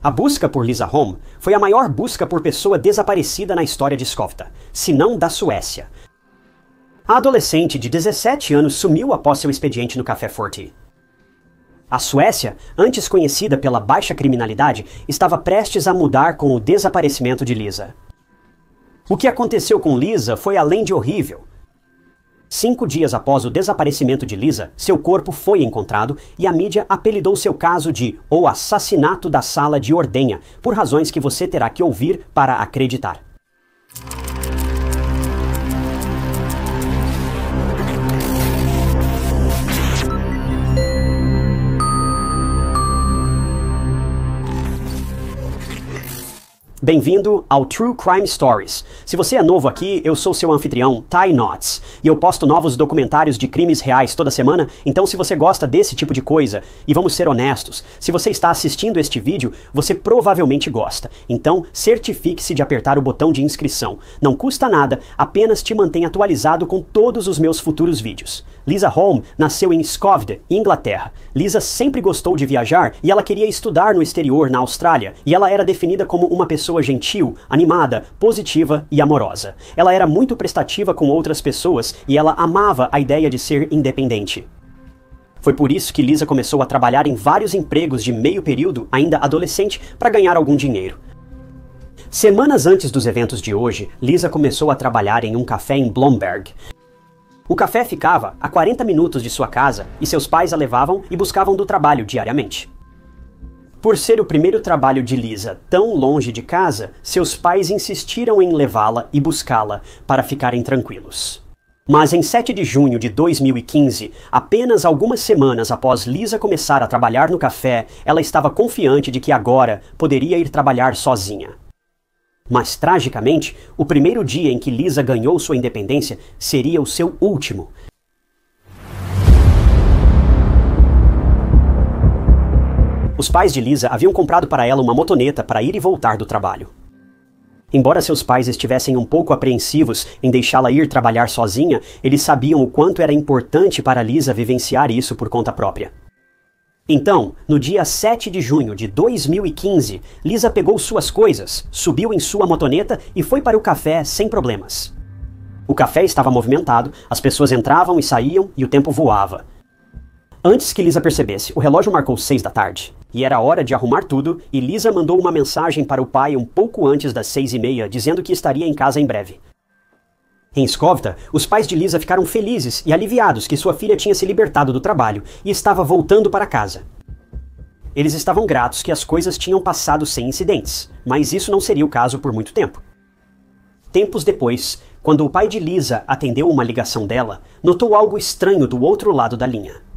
A busca por Lisa Holm foi a maior busca por pessoa desaparecida na história de Skövde, se não da Suécia. A adolescente de 17 anos sumiu após seu expediente no Café Forti. A Suécia, antes conhecida pela baixa criminalidade, estava prestes a mudar com o desaparecimento de Lisa. O que aconteceu com Lisa foi além de horrível. 5 dias após o desaparecimento de Lisa, seu corpo foi encontrado e a mídia apelidou seu caso de O Assassinato da Sala de Ordenha, por razões que você terá que ouvir para acreditar. Bem-vindo ao True Crime Stories. Se você é novo aqui, eu sou seu anfitrião, Ty Knotts, e eu posto novos documentários de crimes reais toda semana, então se você gosta desse tipo de coisa, e vamos ser honestos, se você está assistindo este vídeo, você provavelmente gosta. Então, certifique-se de apertar o botão de inscrição. Não custa nada, apenas te mantém atualizado com todos os meus futuros vídeos. Lisa Holm nasceu em Skövde, Inglaterra. Lisa sempre gostou de viajar e ela queria estudar no exterior, na Austrália, e ela era definida como uma pessoa gentil, animada, positiva e amorosa. Ela era muito prestativa com outras pessoas e ela amava a ideia de ser independente. Foi por isso que Lisa começou a trabalhar em vários empregos de meio período, ainda adolescente, para ganhar algum dinheiro. Semanas antes dos eventos de hoje, Lisa começou a trabalhar em um café em Blomberg. O café ficava a 40 minutos de sua casa e seus pais a levavam e buscavam do trabalho diariamente. Por ser o primeiro trabalho de Lisa tão longe de casa, seus pais insistiram em levá-la e buscá-la para ficarem tranquilos. Mas em 7 de junho de 2015, apenas algumas semanas após Lisa começar a trabalhar no café, ela estava confiante de que agora poderia ir trabalhar sozinha. Mas, tragicamente, o primeiro dia em que Lisa ganhou sua independência seria o seu último. Os pais de Lisa haviam comprado para ela uma motoneta para ir e voltar do trabalho. Embora seus pais estivessem um pouco apreensivos em deixá-la ir trabalhar sozinha, eles sabiam o quanto era importante para Lisa vivenciar isso por conta própria. Então, no dia 7 de junho de 2015, Lisa pegou suas coisas, subiu em sua motoneta e foi para o café sem problemas. O café estava movimentado, as pessoas entravam e saíam e o tempo voava. Antes que Lisa percebesse, o relógio marcou 6 da tarde. E era hora de arrumar tudo, e Lisa mandou uma mensagem para o pai um pouco antes das 6:30, dizendo que estaria em casa em breve. Em Skövde, os pais de Lisa ficaram felizes e aliviados que sua filha tinha se libertado do trabalho e estava voltando para casa. Eles estavam gratos que as coisas tinham passado sem incidentes, mas isso não seria o caso por muito tempo. Tempos depois, quando o pai de Lisa atendeu uma ligação dela, notou algo estranho do outro lado da linha.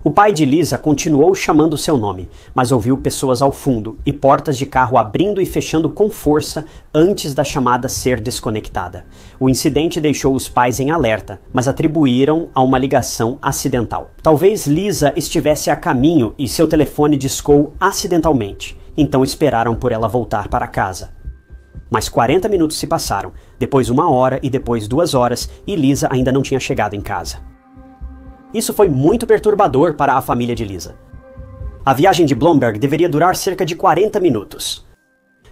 O pai de Lisa continuou chamando seu nome, mas ouviu pessoas ao fundo e portas de carro abrindo e fechando com força antes da chamada ser desconectada. O incidente deixou os pais em alerta, mas atribuíram a uma ligação acidental. Talvez Lisa estivesse a caminho e seu telefone discou acidentalmente, então esperaram por ela voltar para casa. Mas 40 minutos se passaram, depois 1 hora e depois 2 horas, e Lisa ainda não tinha chegado em casa. Isso foi muito perturbador para a família de Lisa. A viagem de Blomberg deveria durar cerca de 40 minutos.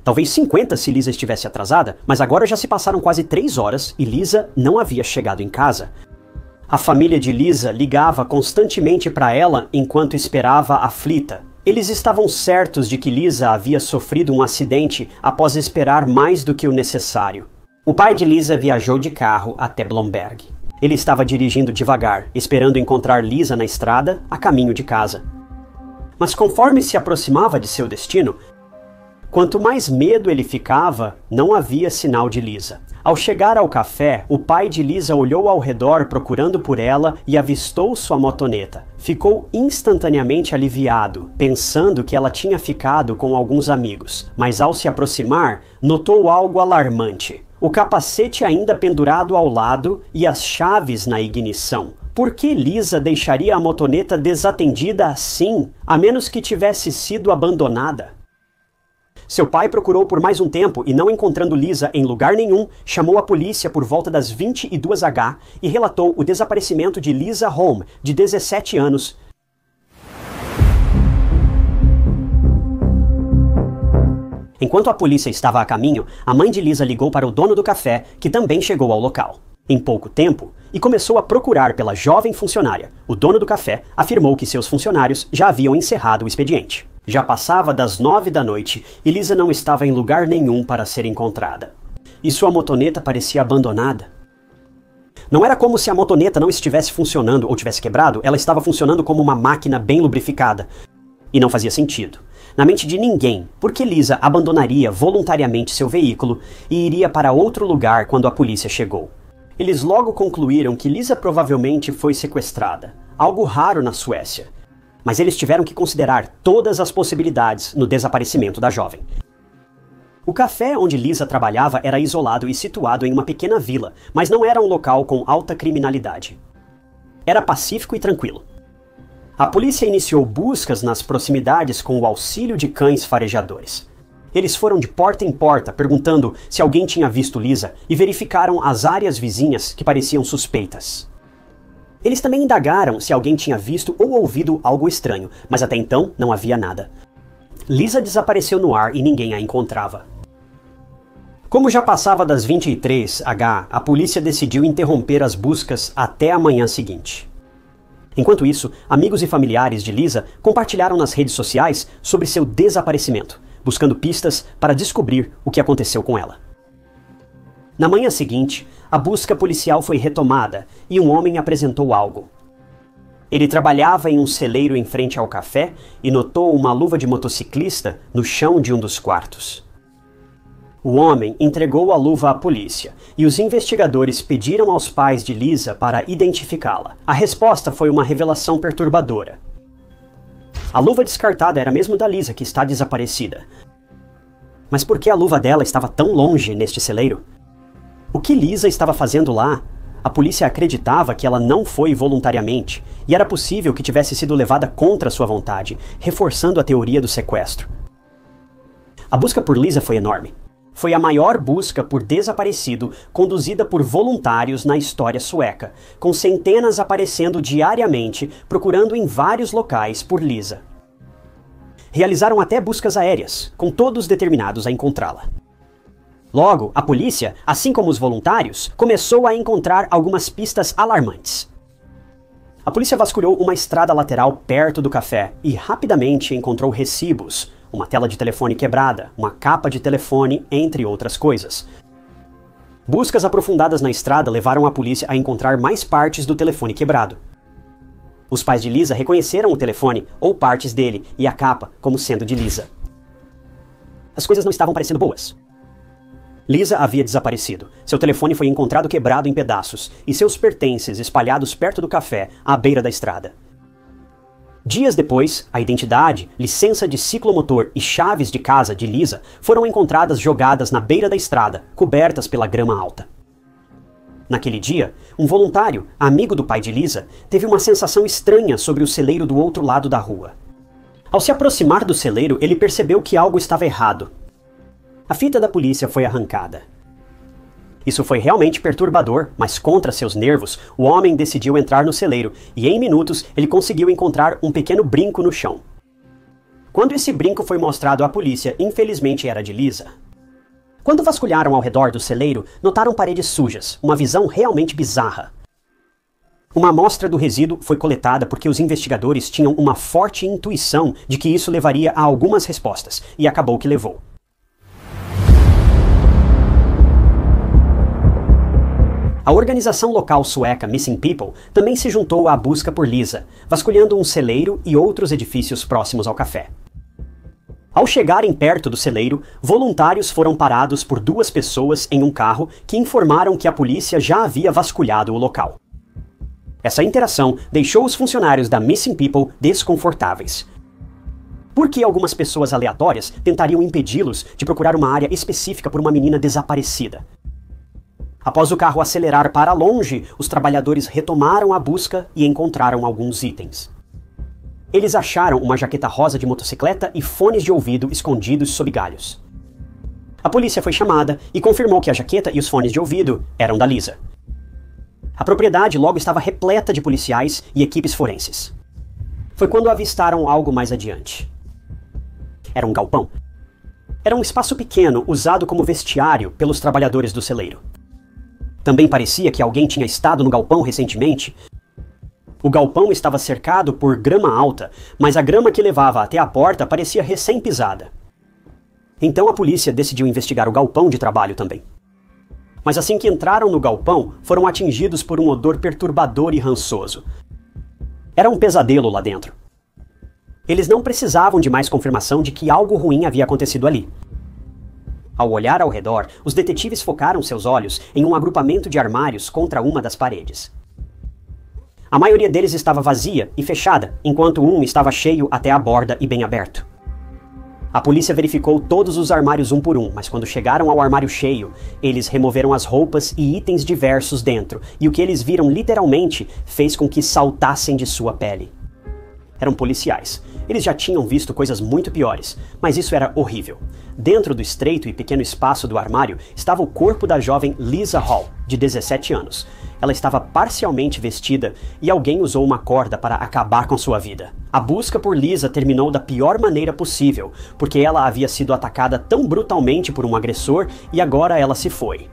Talvez 50 se Lisa estivesse atrasada, mas agora já se passaram quase 3 horas e Lisa não havia chegado em casa. A família de Lisa ligava constantemente para ela enquanto esperava aflita. Eles estavam certos de que Lisa havia sofrido um acidente após esperar mais do que o necessário. O pai de Lisa viajou de carro até Blomberg. Ele estava dirigindo devagar, esperando encontrar Lisa na estrada, a caminho de casa. Mas conforme se aproximava de seu destino, quanto mais medo ele ficava, não havia sinal de Lisa. Ao chegar ao café, o pai de Lisa olhou ao redor procurando por ela e avistou sua motoneta. Ficou instantaneamente aliviado, pensando que ela tinha ficado com alguns amigos, mas ao se aproximar, notou algo alarmante. O capacete ainda pendurado ao lado e as chaves na ignição. Por que Lisa deixaria a motoneta desatendida assim, a menos que tivesse sido abandonada? Seu pai procurou por mais um tempo e, não encontrando Lisa em lugar nenhum, chamou a polícia por volta das 22h e relatou o desaparecimento de Lisa Holm, de 17 anos, Enquanto a polícia estava a caminho, a mãe de Lisa ligou para o dono do café, que também chegou ao local. Em pouco tempo, e começou a procurar pela jovem funcionária. O dono do café afirmou que seus funcionários já haviam encerrado o expediente. Já passava das 9 da noite e Lisa não estava em lugar nenhum para ser encontrada. E sua motoneta parecia abandonada. Não era como se a motoneta não estivesse funcionando ou tivesse quebrado, ela estava funcionando como uma máquina bem lubrificada. E não fazia sentido. Na mente de ninguém, por que Lisa abandonaria voluntariamente seu veículo e iria para outro lugar quando a polícia chegou? Eles logo concluíram que Lisa provavelmente foi sequestrada, algo raro na Suécia. Mas eles tiveram que considerar todas as possibilidades no desaparecimento da jovem. O café onde Lisa trabalhava era isolado e situado em uma pequena vila, mas não era um local com alta criminalidade. Era pacífico e tranquilo. A polícia iniciou buscas nas proximidades com o auxílio de cães farejadores. Eles foram de porta em porta perguntando se alguém tinha visto Lisa e verificaram as áreas vizinhas que pareciam suspeitas. Eles também indagaram se alguém tinha visto ou ouvido algo estranho, mas até então não havia nada. Lisa desapareceu no ar e ninguém a encontrava. Como já passava das 23h, a polícia decidiu interromper as buscas até a manhã seguinte. Enquanto isso, amigos e familiares de Lisa compartilharam nas redes sociais sobre seu desaparecimento, buscando pistas para descobrir o que aconteceu com ela. Na manhã seguinte, a busca policial foi retomada e um homem apresentou algo. Ele trabalhava em um celeiro em frente ao café e notou uma luva de motociclista no chão de um dos quartos. O homem entregou a luva à polícia e os investigadores pediram aos pais de Lisa para identificá-la. A resposta foi uma revelação perturbadora. A luva descartada era mesmo da Lisa, que está desaparecida. Mas por que a luva dela estava tão longe neste celeiro? O que Lisa estava fazendo lá? A polícia acreditava que ela não foi voluntariamente, e era possível que tivesse sido levada contra sua vontade, reforçando a teoria do sequestro. A busca por Lisa foi enorme. Foi a maior busca por desaparecido conduzida por voluntários na história sueca, com centenas aparecendo diariamente, procurando em vários locais por Lisa. Realizaram até buscas aéreas, com todos determinados a encontrá-la. Logo, a polícia, assim como os voluntários, começou a encontrar algumas pistas alarmantes. A polícia vasculhou uma estrada lateral perto do café e rapidamente encontrou recibos, uma tela de telefone quebrada, uma capa de telefone, entre outras coisas. Buscas aprofundadas na estrada levaram a polícia a encontrar mais partes do telefone quebrado. Os pais de Lisa reconheceram o telefone, ou partes dele, e a capa como sendo de Lisa. As coisas não estavam parecendo boas. Lisa havia desaparecido. Seu telefone foi encontrado quebrado em pedaços, e seus pertences espalhados perto do café, à beira da estrada. Dias depois, a identidade, licença de ciclomotor e chaves de casa de Lisa foram encontradas jogadas na beira da estrada, cobertas pela grama alta. Naquele dia, um voluntário, amigo do pai de Lisa, teve uma sensação estranha sobre o celeiro do outro lado da rua. Ao se aproximar do celeiro, ele percebeu que algo estava errado. A fita da polícia foi arrancada. Isso foi realmente perturbador, mas contra seus nervos, o homem decidiu entrar no celeiro e em minutos ele conseguiu encontrar um pequeno brinco no chão. Quando esse brinco foi mostrado à polícia, infelizmente era de Lisa. Quando vasculharam ao redor do celeiro, notaram paredes sujas, uma visão realmente bizarra. Uma amostra do resíduo foi coletada porque os investigadores tinham uma forte intuição de que isso levaria a algumas respostas, e acabou que levou. A organização local sueca Missing People também se juntou à busca por Lisa, vasculhando um celeiro e outros edifícios próximos ao café. Ao chegarem perto do celeiro, voluntários foram parados por duas pessoas em um carro que informaram que a polícia já havia vasculhado o local. Essa interação deixou os funcionários da Missing People desconfortáveis. Porque algumas pessoas aleatórias tentariam impedi-los de procurar uma área específica por uma menina desaparecida. Após o carro acelerar para longe, os trabalhadores retomaram a busca e encontraram alguns itens. Eles acharam uma jaqueta rosa de motocicleta e fones de ouvido escondidos sob galhos. A polícia foi chamada e confirmou que a jaqueta e os fones de ouvido eram da Lisa. A propriedade logo estava repleta de policiais e equipes forenses. Foi quando avistaram algo mais adiante. Era um galpão. Era um espaço pequeno usado como vestiário pelos trabalhadores do celeiro. Também parecia que alguém tinha estado no galpão recentemente. O galpão estava cercado por grama alta, mas a grama que levava até a porta parecia recém-pisada. Então a polícia decidiu investigar o galpão de trabalho também. Mas assim que entraram no galpão, foram atingidos por um odor perturbador e rançoso. Era um pesadelo lá dentro. Eles não precisavam de mais confirmação de que algo ruim havia acontecido ali. Ao olhar ao redor, os detetives focaram seus olhos em um agrupamento de armários contra uma das paredes. A maioria deles estava vazia e fechada, enquanto um estava cheio até a borda e bem aberto. A polícia verificou todos os armários um por um, mas quando chegaram ao armário cheio, eles removeram as roupas e itens diversos dentro, e o que eles viram literalmente fez com que saltassem de sua pele. Eram policiais. Eles já tinham visto coisas muito piores, mas isso era horrível. Dentro do estreito e pequeno espaço do armário estava o corpo da jovem Lisa Hall, de 17 anos. Ela estava parcialmente vestida e alguém usou uma corda para acabar com sua vida. A busca por Lisa terminou da pior maneira possível, porque ela havia sido atacada tão brutalmente por um agressor e agora ela se foi.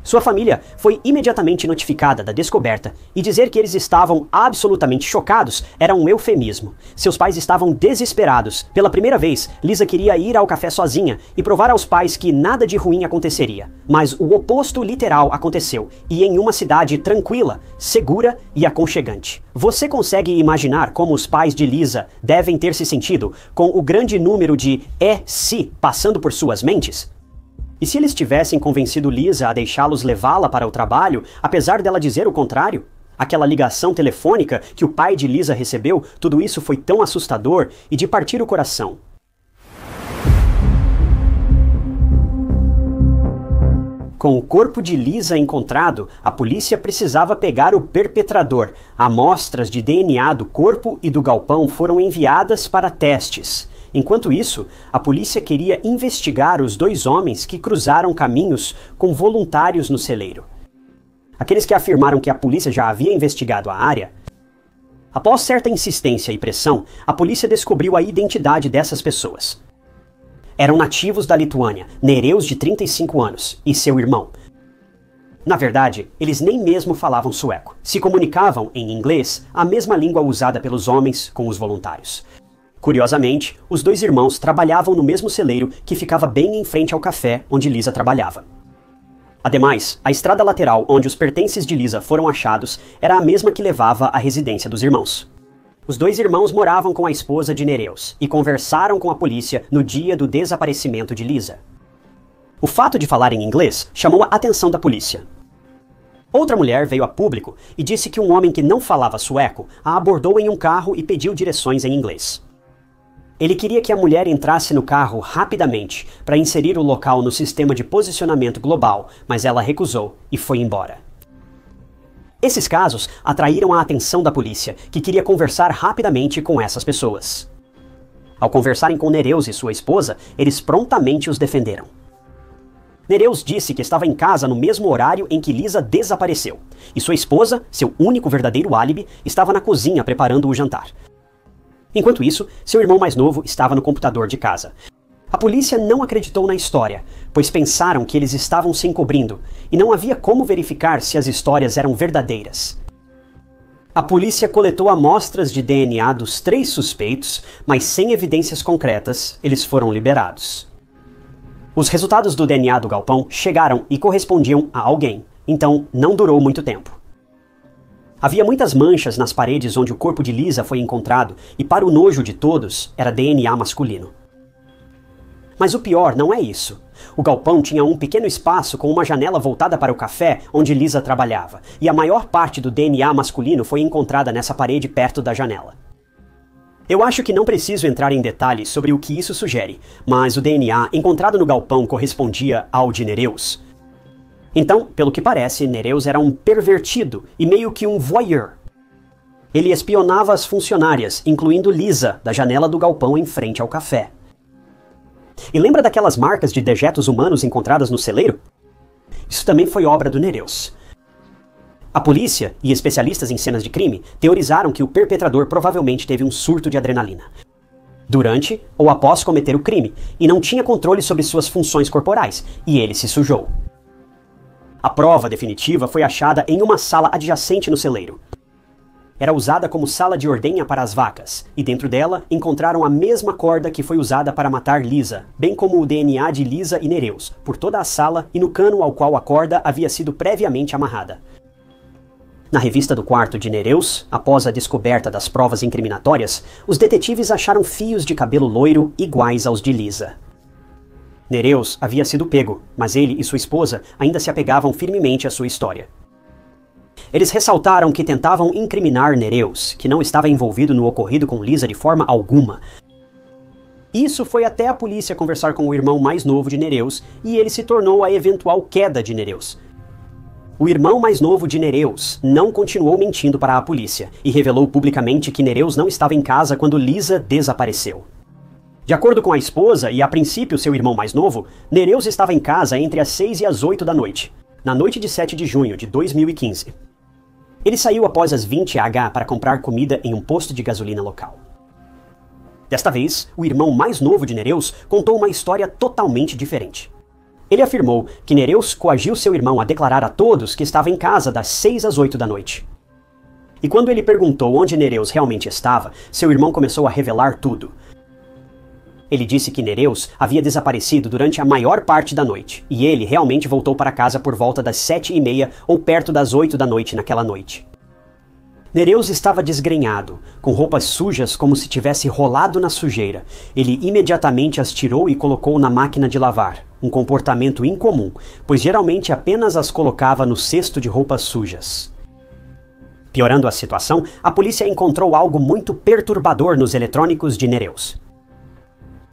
Sua família foi imediatamente notificada da descoberta e dizer que eles estavam absolutamente chocados era um eufemismo. Seus pais estavam desesperados. Pela primeira vez, Lisa queria ir ao café sozinha e provar aos pais que nada de ruim aconteceria. Mas o oposto literal aconteceu, e em uma cidade tranquila, segura e aconchegante. Você consegue imaginar como os pais de Lisa devem ter se sentido com o grande número de "se" passando por suas mentes? E se eles tivessem convencido Lisa a deixá-los levá-la para o trabalho, apesar dela dizer o contrário? Aquela ligação telefônica que o pai de Lisa recebeu, tudo isso foi tão assustador e de partir o coração. Com o corpo de Lisa encontrado, a polícia precisava pegar o perpetrador. Amostras de DNA do corpo e do galpão foram enviadas para testes. Enquanto isso, a polícia queria investigar os 2 homens que cruzaram caminhos com voluntários no celeiro. Aqueles que afirmaram que a polícia já havia investigado a área. Após certa insistência e pressão, a polícia descobriu a identidade dessas pessoas. Eram nativos da Lituânia, Nereus de 35 anos, e seu irmão. Na verdade, eles nem mesmo falavam sueco. Se comunicavam em inglês, a mesma língua usada pelos homens com os voluntários. Curiosamente, os 2 irmãos trabalhavam no mesmo celeiro que ficava bem em frente ao café onde Lisa trabalhava. Ademais, a estrada lateral onde os pertences de Lisa foram achados era a mesma que levava à residência dos irmãos. Os 2 irmãos moravam com a esposa de Nereus e conversaram com a polícia no dia do desaparecimento de Lisa. O fato de falar em inglês chamou a atenção da polícia. Outra mulher veio a público e disse que um homem que não falava sueco a abordou em um carro e pediu direções em inglês. Ele queria que a mulher entrasse no carro rapidamente para inserir o local no sistema de posicionamento global, mas ela recusou e foi embora. Esses casos atraíram a atenção da polícia, que queria conversar rapidamente com essas pessoas. Ao conversarem com Nereus e sua esposa, eles prontamente os defenderam. Nereus disse que estava em casa no mesmo horário em que Lisa desapareceu, e sua esposa, seu único verdadeiro álibi, estava na cozinha preparando o jantar. Enquanto isso, seu irmão mais novo estava no computador de casa. A polícia não acreditou na história, pois pensaram que eles estavam se encobrindo, e não havia como verificar se as histórias eram verdadeiras. A polícia coletou amostras de DNA dos 3 suspeitos, mas sem evidências concretas, eles foram liberados. Os resultados do DNA do galpão chegaram e correspondiam a alguém, então não durou muito tempo. Havia muitas manchas nas paredes onde o corpo de Lisa foi encontrado, e para o nojo de todos, era DNA masculino. Mas o pior não é isso. O galpão tinha um pequeno espaço com uma janela voltada para o café onde Lisa trabalhava, e a maior parte do DNA masculino foi encontrada nessa parede perto da janela. Eu acho que não preciso entrar em detalhes sobre o que isso sugere, mas o DNA encontrado no galpão correspondia ao de Nereus. Então, pelo que parece, Nereus era um pervertido e meio que um voyeur. Ele espionava as funcionárias, incluindo Lisa, da janela do galpão em frente ao café. E lembra daquelas marcas de dejetos humanos encontradas no celeiro? Isso também foi obra do Nereus. A polícia e especialistas em cenas de crime teorizaram que o perpetrador provavelmente teve um surto de adrenalina. durante ou após cometer o crime, e não tinha controle sobre suas funções corporais, e ele se sujou. A prova definitiva foi achada em uma sala adjacente no celeiro. Era usada como sala de ordenha para as vacas, e dentro dela encontraram a mesma corda que foi usada para matar Lisa, bem como o DNA de Lisa e Nereus, por toda a sala e no cano ao qual a corda havia sido previamente amarrada. Na revista do quarto de Nereus, após a descoberta das provas incriminatórias, os detetives acharam fios de cabelo loiro iguais aos de Lisa. Nereus havia sido pego, mas ele e sua esposa ainda se apegavam firmemente à sua história. Eles ressaltaram que tentavam incriminar Nereus, que não estava envolvido no ocorrido com Lisa de forma alguma. Isso foi até a polícia conversar com o irmão mais novo de Nereus, e ele se tornou a eventual queda de Nereus. O irmão mais novo de Nereus não continuou mentindo para a polícia, e revelou publicamente que Nereus não estava em casa quando Lisa desapareceu. De acordo com a esposa e a princípio seu irmão mais novo, Nereus estava em casa entre as 6 e as 8 da noite, na noite de 7 de junho de 2015. Ele saiu após as 20 AH para comprar comida em um posto de gasolina local. Desta vez, o irmão mais novo de Nereus contou uma história totalmente diferente. Ele afirmou que Nereus coagiu seu irmão a declarar a todos que estava em casa das 6 às 8 da noite. E quando ele perguntou onde Nereus realmente estava, seu irmão começou a revelar tudo. Ele disse que Nereus havia desaparecido durante a maior parte da noite, e ele realmente voltou para casa por volta das 7h30 ou perto das 8 da noite naquela noite. Nereus estava desgrenhado, com roupas sujas como se tivesse rolado na sujeira. Ele imediatamente as tirou e colocou na máquina de lavar, um comportamento incomum, pois geralmente apenas as colocava no cesto de roupas sujas. Piorando a situação, a polícia encontrou algo muito perturbador nos eletrônicos de Nereus.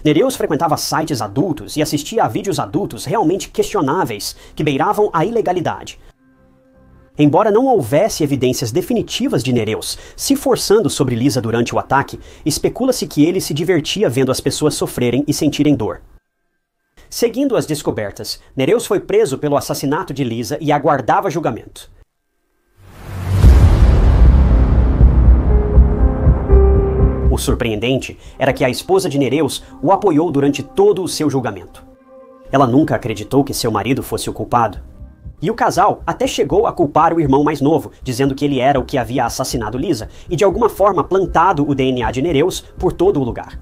Nereus frequentava sites adultos e assistia a vídeos adultos realmente questionáveis, que beiravam a ilegalidade. Embora não houvesse evidências definitivas de Nereus se forçando sobre Lisa durante o ataque, especula-se que ele se divertia vendo as pessoas sofrerem e sentirem dor. Seguindo as descobertas, Nereus foi preso pelo assassinato de Lisa e aguardava julgamento. O surpreendente era que a esposa de Nereus o apoiou durante todo o seu julgamento. Ela nunca acreditou que seu marido fosse o culpado. E o casal até chegou a culpar o irmão mais novo, dizendo que ele era o que havia assassinado Lisa e de alguma forma plantado o DNA de Nereus por todo o lugar.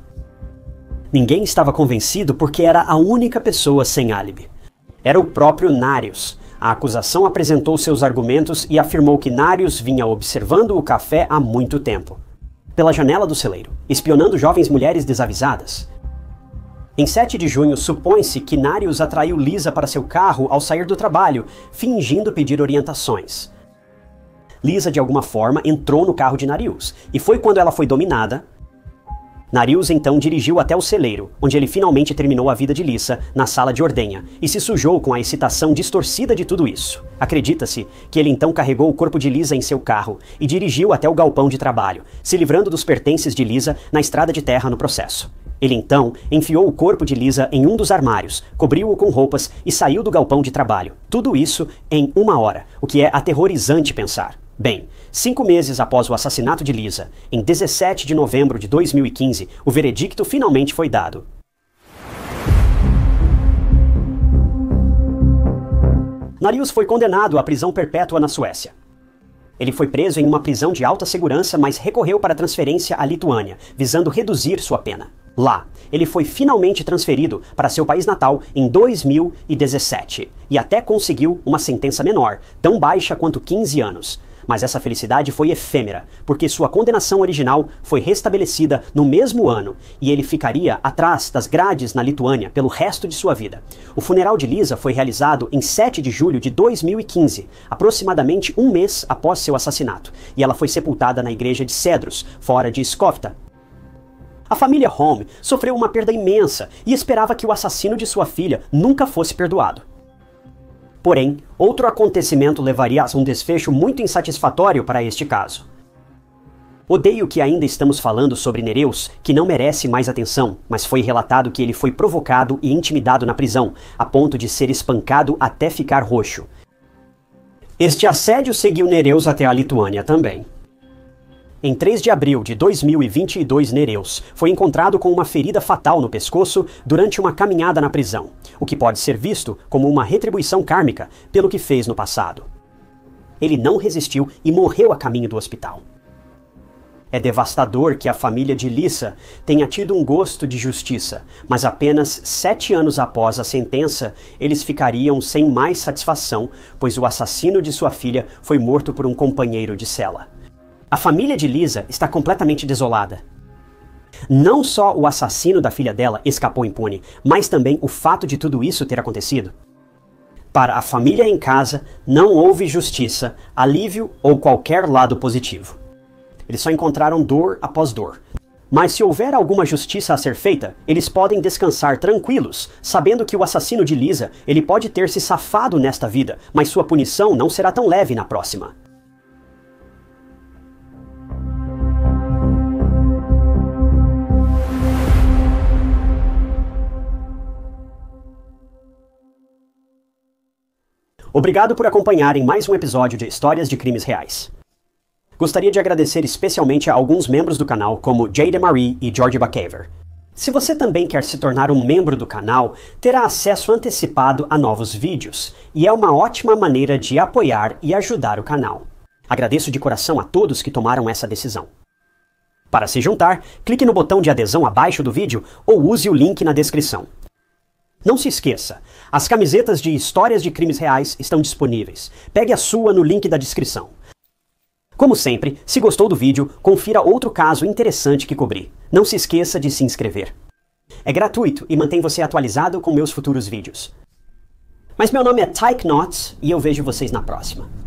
Ninguém estava convencido porque era a única pessoa sem álibi. Era o próprio Nereus. A acusação apresentou seus argumentos e afirmou que Nereus vinha observando o café há muito tempo, pela janela do celeiro, espionando jovens mulheres desavisadas. Em 7 de junho, supõe-se que Nereus atraiu Lisa para seu carro ao sair do trabalho, fingindo pedir orientações. Lisa, de alguma forma, entrou no carro de Nereus, e foi quando ela foi dominada. Nereus então dirigiu até o celeiro, onde ele finalmente terminou a vida de Lisa na sala de ordenha, e se sujou com a excitação distorcida de tudo isso. Acredita-se que ele então carregou o corpo de Lisa em seu carro e dirigiu até o galpão de trabalho, se livrando dos pertences de Lisa na estrada de terra no processo. Ele então enfiou o corpo de Lisa em um dos armários, cobriu-o com roupas e saiu do galpão de trabalho. Tudo isso em 1 hora, o que é aterrorizante pensar. Bem, 5 meses após o assassinato de Lisa, em 17 de novembro de 2015, o veredicto finalmente foi dado. Nereus foi condenado à prisão perpétua na Suécia. Ele foi preso em uma prisão de alta segurança, mas recorreu para transferência à Lituânia, visando reduzir sua pena. Lá, ele foi finalmente transferido para seu país natal em 2017, e até conseguiu uma sentença menor, tão baixa quanto 15 anos. Mas essa felicidade foi efêmera, porque sua condenação original foi restabelecida no mesmo ano, e ele ficaria atrás das grades na Lituânia pelo resto de sua vida. O funeral de Lisa foi realizado em 7 de julho de 2015, aproximadamente 1 mês após seu assassinato, e ela foi sepultada na igreja de Cedros, fora de Skövde. A família Holm sofreu uma perda imensa e esperava que o assassino de sua filha nunca fosse perdoado. Porém, outro acontecimento levaria a um desfecho muito insatisfatório para este caso. Odeio que ainda estamos falando sobre Nereus, que não merece mais atenção, mas foi relatado que ele foi provocado e intimidado na prisão, a ponto de ser espancado até ficar roxo. Este assédio seguiu Nereus até a Lituânia também. Em 3 de abril de 2022, Nereus foi encontrado com uma ferida fatal no pescoço durante uma caminhada na prisão, o que pode ser visto como uma retribuição kármica pelo que fez no passado. Ele não resistiu e morreu a caminho do hospital. É devastador que a família de Lisa tenha tido um gosto de justiça, mas apenas 7 anos após a sentença, eles ficariam sem mais satisfação, pois o assassino de sua filha foi morto por um companheiro de cela. A família de Lisa está completamente desolada. Não só o assassino da filha dela escapou impune, mas também o fato de tudo isso ter acontecido. Para a família em casa, não houve justiça, alívio ou qualquer lado positivo. Eles só encontraram dor após dor. Mas se houver alguma justiça a ser feita, eles podem descansar tranquilos, sabendo que o assassino de Lisa, ele pode ter se safado nesta vida, mas sua punição não será tão leve na próxima. Obrigado por acompanharem mais um episódio de Histórias de Crimes Reais. Gostaria de agradecer especialmente a alguns membros do canal, como Jade Marie e George Bacaver. Se você também quer se tornar um membro do canal, terá acesso antecipado a novos vídeos, e é uma ótima maneira de apoiar e ajudar o canal. Agradeço de coração a todos que tomaram essa decisão. Para se juntar, clique no botão de adesão abaixo do vídeo ou use o link na descrição. Não se esqueça, as camisetas de Histórias de Crimes Reais estão disponíveis. Pegue a sua no link da descrição. Como sempre, se gostou do vídeo, confira outro caso interessante que cobri. Não se esqueça de se inscrever. É gratuito e mantém você atualizado com meus futuros vídeos. Mas meu nome é Tyke Knotts e eu vejo vocês na próxima.